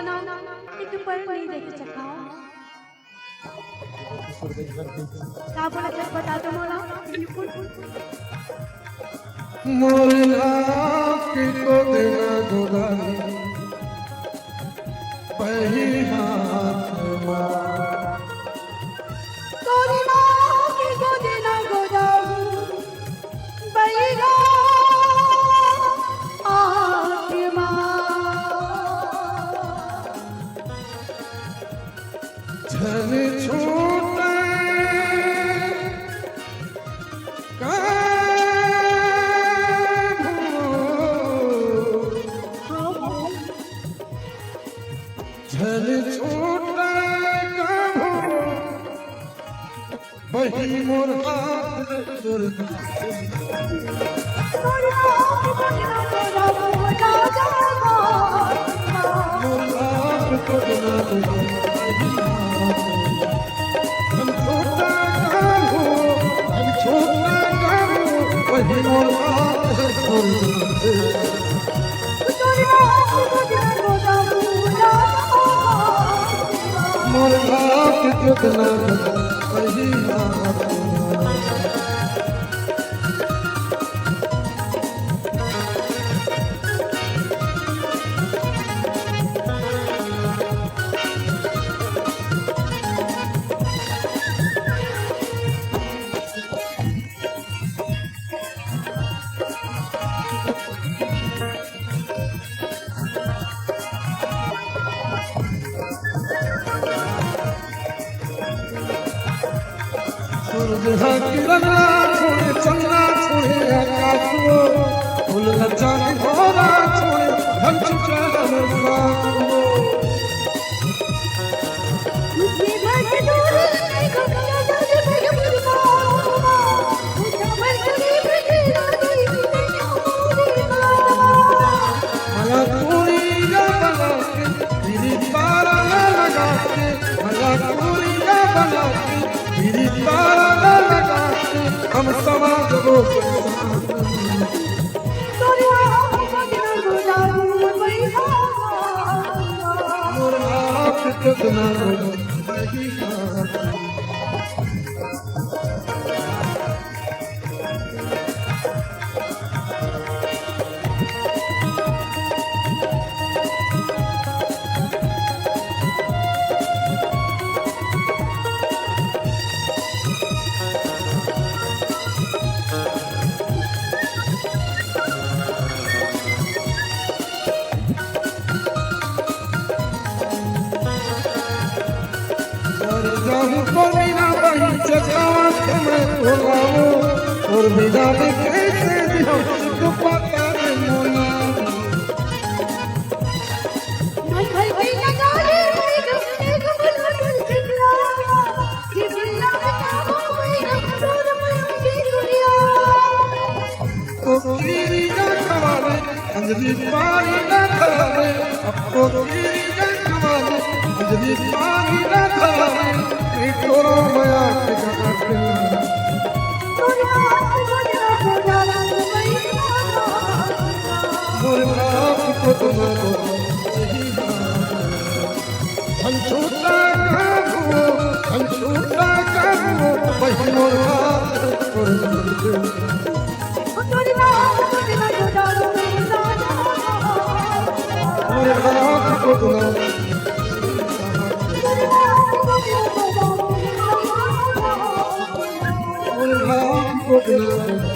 एक पल नहीं देख सका। क्या बोला जब बता दो मोला। मोला की को देना गोदारी पही हाथ मार तोरी माँ की को देना गोदारी पही हाथ मार झन छूटे झल छूटे बही मोर हाथ मोर हाथ को देना हम छोटा काम हो हम छोटा काम हो बही मोर हाथ मोर हाथ कितना वही हाथ किरणा छोड़े चंद्रा छोड़े आकाश को फूल लचान घोड़ा छोड़े धन चरण मला पूरिया बना के तेरी तारा लगा के मला पूरिया बना के तेरी तारा लगा के हम समाज को मोर हाथ कितना वही हाथ और बिना कैसे दियो तो पता नहीं मोना तो कीरी ना खवाले अंजलि पानी ना खवाले आपको कीरी ना खवाले अंजलि पानी ना खवाले तोरो माया के करते मोर हाथ को तुम्हारो सही हम छोटा काम वही मोर हाथ मोर हाथ को तुम्हारो मोर हाथ को तुम्हारो